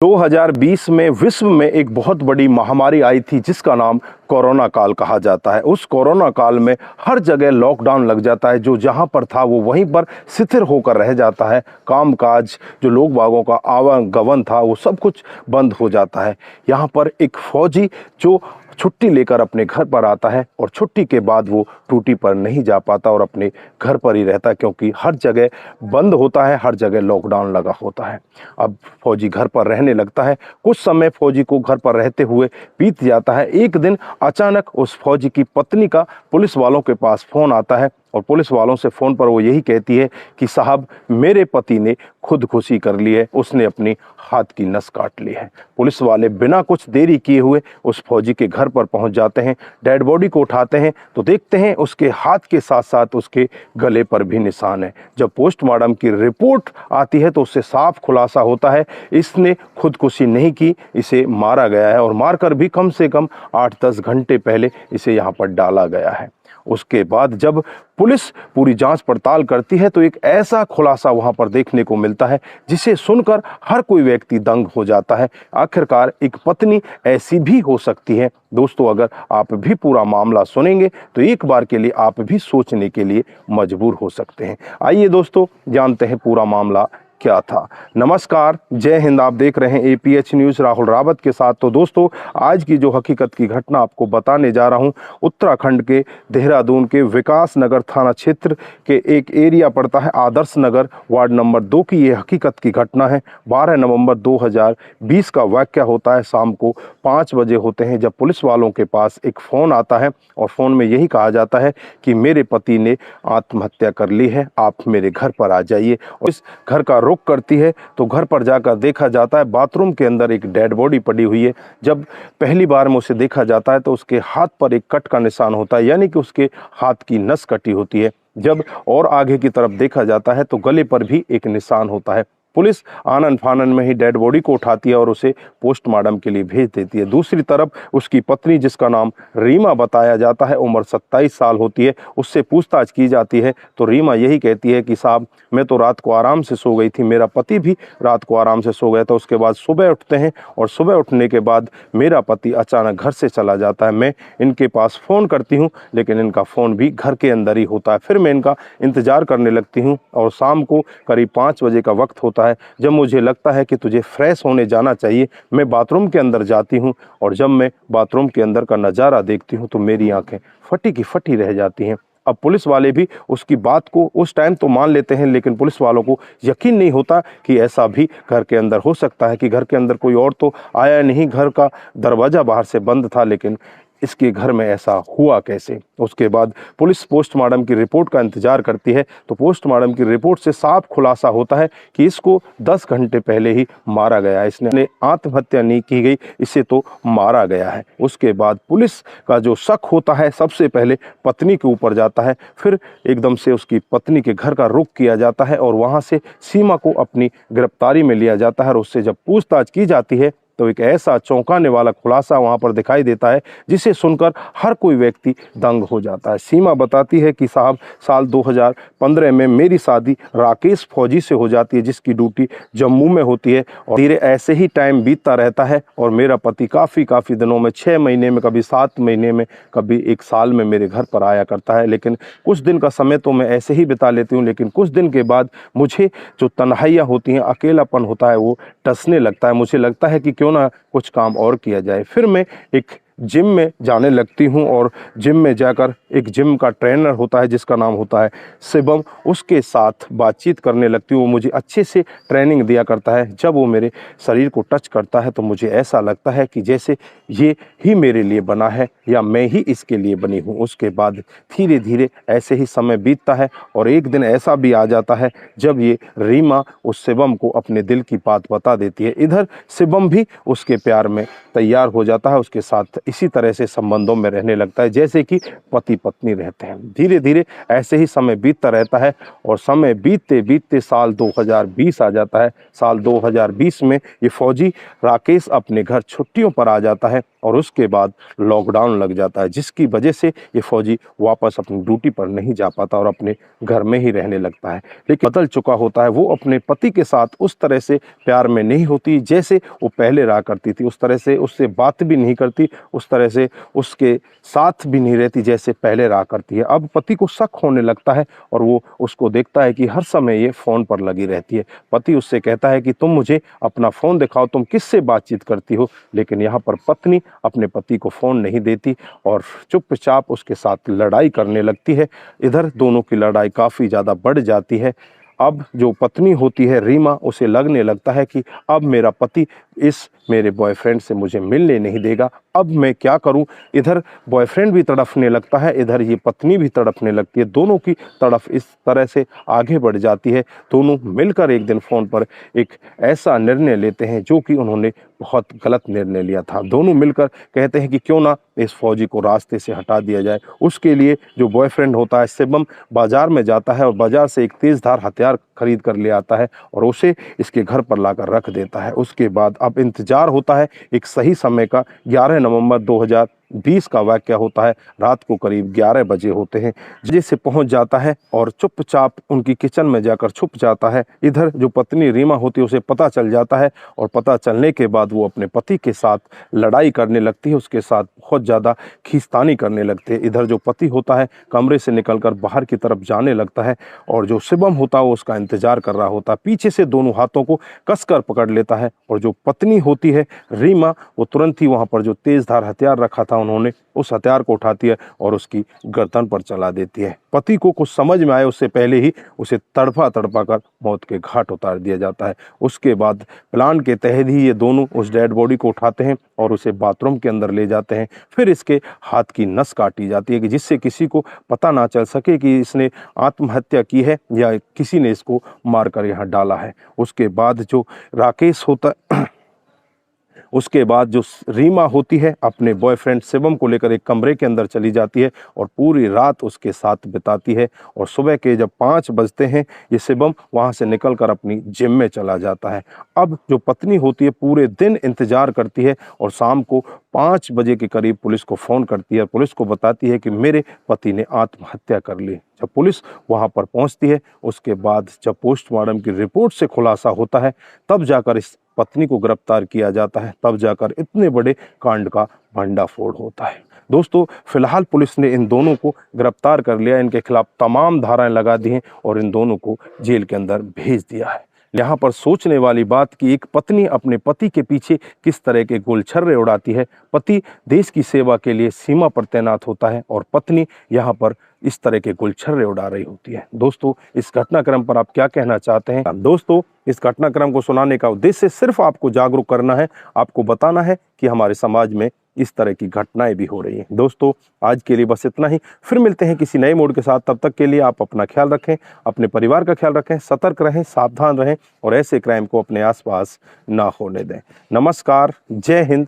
2020 में विश्व में एक बहुत बड़ी महामारी आई थी जिसका नाम कोरोना काल कहा जाता है। उस कोरोना काल में हर जगह लॉकडाउन लग जाता है। जो जहां पर था वो वहीं पर शिथिल होकर रह जाता है। कामकाज, जो लोग बागों का आवागमन था, वो सब कुछ बंद हो जाता है। यहाँ पर एक फौजी जो छुट्टी लेकर अपने घर पर आता है और छुट्टी के बाद वो ड्यूटी पर नहीं जा पाता और अपने घर पर ही रहता है, क्योंकि हर जगह बंद होता है, हर जगह लॉकडाउन लगा होता है। अब फौजी घर पर रहने लगता है। कुछ समय फौजी को घर पर रहते हुए बीत जाता है। एक दिन अचानक उस फौजी की पत्नी का पुलिस वालों के पास फोन आता है और पुलिस वालों से फ़ोन पर वो यही कहती है कि साहब, मेरे पति ने खुदकुशी कर ली है, उसने अपनी हाथ की नस काट ली है। पुलिस वाले बिना कुछ देरी किए हुए उस फौजी के घर पर पहुंच जाते हैं। डेड बॉडी को उठाते हैं तो देखते हैं उसके हाथ के साथ साथ उसके गले पर भी निशान है। जब पोस्टमार्टम की रिपोर्ट आती है तो उससे साफ खुलासा होता है इसने खुदकुशी नहीं की, इसे मारा गया है और मारकर भी कम से कम 8-10 घंटे पहले इसे यहाँ पर डाला गया है। उसके बाद जब पुलिस पूरी जांच पड़ताल करती है तो एक ऐसा खुलासा वहां पर देखने को मिलता है जिसे सुनकर हर कोई व्यक्ति दंग हो जाता है। आखिरकार एक पत्नी ऐसी भी हो सकती है। दोस्तों, अगर आप भी पूरा मामला सुनेंगे तो एक बार के लिए आप भी सोचने के लिए मजबूर हो सकते हैं। आइए दोस्तों, जानते हैं पूरा मामला क्या था। नमस्कार, जय हिंद। आप देख रहे हैं APH न्यूज़ राहुल रावत के साथ। तो दोस्तों, आज की जो हकीकत की घटना आपको बताने जा रहा हूं, उत्तराखंड के देहरादून के विकास नगर थाना क्षेत्र के एक एरिया पड़ता है आदर्श नगर, वार्ड नंबर 2 की ये हकीकत की घटना है। 12 नवंबर 2020 का वाकया होता है। शाम को 5 बजे होते हैं जब पुलिस वालों के पास एक फ़ोन आता है और फ़ोन में यही कहा जाता है कि मेरे पति ने आत्महत्या कर ली है, आप मेरे घर पर आ जाइए। और इस घर का रुख करती है तो घर पर जाकर देखा जाता है बाथरूम के अंदर एक डेड बॉडी पड़ी हुई है। जब पहली बार में उसे देखा जाता है तो उसके हाथ पर एक कट का निशान होता है, यानी कि उसके हाथ की नस कटी होती है। जब और आगे की तरफ देखा जाता है तो गले पर भी एक निशान होता है। पुलिस आनन फानन में ही डेड बॉडी को उठाती है और उसे पोस्टमार्टम के लिए भेज देती है। दूसरी तरफ उसकी पत्नी, जिसका नाम रीमा बताया जाता है, उम्र 27 साल होती है, उससे पूछताछ की जाती है तो रीमा यही कहती है कि साहब, मैं तो रात को आराम से सो गई थी, मेरा पति भी रात को आराम से सो गया था। उसके बाद सुबह उठते हैं और सुबह उठने के बाद मेरा पति अचानक घर से चला जाता है। मैं इनके पास फ़ोन करती हूँ लेकिन इनका फ़ोन भी घर के अंदर ही होता है। फिर मैं इनका इंतज़ार करने लगती हूँ और शाम को करीब 5 बजे का वक्त होता है। जब मुझे लगता है कि तुझे फ्रेश होने जाना चाहिए, मैं बाथरूम के अंदर जाती हूं और जब मैं बाथरूम के अंदर का नज़ारा देखती हूं तो मेरी आंखें फटी की फटी रह जाती हैं। अब पुलिस वाले भी उसकी बात को उस टाइम तो मान लेते हैं, लेकिन पुलिस वालों को यकीन नहीं होता कि ऐसा भी घर के अंदर हो सकता है कि घर के अंदर कोई और तो आया नहीं, घर का दरवाज़ा बाहर से बंद था, लेकिन इसके घर में ऐसा हुआ कैसे। उसके बाद पुलिस पोस्टमार्टम की रिपोर्ट का इंतजार करती है तो पोस्टमार्टम की रिपोर्ट से साफ खुलासा होता है कि इसको 10 घंटे पहले ही मारा गया है। इसने आत्महत्या नहीं की गई, इसे तो मारा गया है। उसके बाद पुलिस का जो शक होता है सबसे पहले पत्नी के ऊपर जाता है। फिर एकदम से उसकी पत्नी के घर का रुख किया जाता है और वहाँ से सीमा को अपनी गिरफ्तारी में लिया जाता है और उससे जब पूछताछ की जाती है तो एक ऐसा चौंकाने वाला खुलासा वहां पर दिखाई देता है जिसे सुनकर हर कोई व्यक्ति दंग हो जाता है। सीमा बताती है कि साहब, साल 2015 में मेरी शादी राकेश फौजी से हो जाती है जिसकी ड्यूटी जम्मू में होती है और धीरे ऐसे ही टाइम बीतता रहता है और मेरा पति काफ़ी दिनों में, 6 महीने में, कभी 7 महीने में, कभी 1 साल में मेरे घर पर आया करता है। लेकिन कुछ दिन का समय तो मैं ऐसे ही बिता लेती हूँ, लेकिन कुछ दिन के बाद मुझे जो तन्हाइयाँ होती हैं, अकेलापन होता है, वो टसने लगता है। मुझे लगता है कि क्यों ना कुछ काम और किया जाए। फिर मैं एक जिम में जाने लगती हूं और जिम में जाकर एक जिम का ट्रेनर होता है जिसका नाम होता है शिवम, उसके साथ बातचीत करने लगती हूँ। वो मुझे अच्छे से ट्रेनिंग दिया करता है। जब वो मेरे शरीर को टच करता है तो मुझे ऐसा लगता है कि जैसे ये ही मेरे लिए बना है या मैं ही इसके लिए बनी हूँ। उसके बाद धीरे धीरे ऐसे ही समय बीतता है और एक दिन ऐसा भी आ जाता है जब ये रीमा उस शिवम को अपने दिल की बात बता देती है। इधर शिवम भी उसके प्यार में तैयार हो जाता है, उसके साथ इसी तरह से संबंधों में रहने लगता है जैसे कि पति पत्नी रहते हैं। धीरे धीरे ऐसे ही समय बीतता रहता है और समय बीतते बीतते साल 2020 आ जाता है। साल 2020 में ये फौजी राकेश अपने घर छुट्टियों पर आ जाता है और उसके बाद लॉकडाउन लग जाता है, जिसकी वजह से ये फौजी वापस अपनी ड्यूटी पर नहीं जा पाता और अपने घर में ही रहने लगता है। लेकिन बदल चुका होता है, वो अपने पति के साथ उस तरह से प्यार में नहीं होती जैसे वो पहले रहा करती थी। उस तरह से उससे बात भी नहीं करती, उस तरह से उसके साथ भी नहीं रहती जैसे पहले रहा करती है। अब पति को शक होने लगता है और वो उसको देखता है कि हर समय ये फ़ोन पर लगी रहती है। पति उससे कहता है कि तुम मुझे अपना फ़ोन दिखाओ, तुम किससे बातचीत करती हो। लेकिन यहाँ पर पत्नी अपने पति को फ़ोन नहीं देती और चुपचाप उसके साथ लड़ाई करने लगती है। इधर दोनों की लड़ाई काफ़ी ज़्यादा बढ़ जाती है। अब जो पत्नी होती है रीमा, उसे लगने लगता है कि अब मेरा पति इस मेरे बॉयफ्रेंड से मुझे मिलने नहीं देगा, अब मैं क्या करूं। इधर बॉयफ्रेंड भी तड़फने लगता है, इधर ये पत्नी भी तड़फने लगती है। दोनों की तड़फ इस तरह से आगे बढ़ जाती है। दोनों मिलकर एक दिन फ़ोन पर एक ऐसा निर्णय लेते हैं जो कि उन्होंने बहुत गलत निर्णय लिया था। दोनों मिलकर कहते हैं कि क्यों ना इस फौजी को रास्ते से हटा दिया जाए। उसके लिए जो बॉयफ्रेंड होता है शिवम बाजार में जाता है और बाजार से एक तेज़धार हथियार खरीद कर ले आता है और उसे इसके घर पर लाकर रख देता है। उसके बाद अब इंतजार होता है एक सही समय का। 11 नवंबर 2020 का वाक़या होता है। रात को करीब 11 बजे होते हैं। जैसे पहुंच जाता है और चुपचाप उनकी किचन में जाकर छुप जाता है। इधर जो पत्नी रीमा होती है उसे पता चल जाता है और पता चलने के बाद वो अपने पति के साथ लड़ाई करने लगती है, उसके साथ बहुत ज़्यादा खींचतानी करने लगते हैं। इधर जो पति होता है कमरे से निकलकर बाहर की तरफ जाने लगता है और जो शिवम होता है वो उसका इंतजार कर रहा होता है। पीछे से दोनों हाथों को कसकर पकड़ लेता है और जो पत्नी होती है रीमा, वो तुरंत ही वहां पर जो तेजधार हथियार रखा था उन्होंने उस हथियार को उठाती है और उसकी गर्दन पर चला देती है। पति को कुछ समझ में आए उससे पहले ही उसे तड़पा तड़पा कर मौत के घाट उतार दिया जाता है। उसके बाद प्लान के तहत ही ये दोनों उस डेड बॉडी को उठाते हैं और उसे बाथरूम के अंदर ले जाते हैं। फिर इसके हाथ की नस काटी जाती है कि जिससे किसी को पता ना चल सके कि इसने आत्महत्या की है या किसी ने इसको मारकर यहाँ डाला है। उसके बाद जो राकेश होता उसके बाद जो रीमा होती है अपने बॉयफ्रेंड शिवम को लेकर एक कमरे के अंदर चली जाती है और पूरी रात उसके साथ बिताती है। और सुबह के जब 5 बजते हैं ये शिवम वहां से निकलकर अपनी जिम में चला जाता है। अब जो पत्नी होती है पूरे दिन इंतजार करती है और शाम को 5 बजे के करीब पुलिस को फ़ोन करती है और पुलिस को बताती है कि मेरे पति ने आत्महत्या कर ली। जब पुलिस वहां पर पहुंचती है उसके बाद जब पोस्टमार्टम की रिपोर्ट से खुलासा होता है तब जाकर इस पत्नी को गिरफ्तार किया जाता है, तब जाकर इतने बड़े कांड का भंडाफोड़ होता है। दोस्तों फिलहाल पुलिस ने इन दोनों को गिरफ्तार कर लिया, इनके खिलाफ तमाम धाराएं लगा दी हैं और इन दोनों को जेल के अंदर भेज दिया है। यहाँ पर सोचने वाली बात कि एक पत्नी अपने पति के पीछे किस तरह के गुलछर्रे उड़ाती है। पति देश की सेवा के लिए सीमा पर तैनात होता है और पत्नी यहाँ पर इस तरह के गुलछर्रे उड़ा रही होती है। दोस्तों इस घटनाक्रम पर आप क्या कहना चाहते हैं? दोस्तों इस घटनाक्रम को सुनाने का उद्देश्य सिर्फ आपको जागरूक करना है, आपको बताना है कि हमारे समाज में इस तरह की घटनाएं भी हो रही हैं। दोस्तों आज के लिए बस इतना ही, फिर मिलते हैं किसी नए मोड के साथ। तब तक के लिए आप अपना ख्याल रखें, अपने परिवार का ख्याल रखें, सतर्क रहें, सावधान रहें और ऐसे क्राइम को अपने आसपास ना होने दें। नमस्कार, जय हिंद।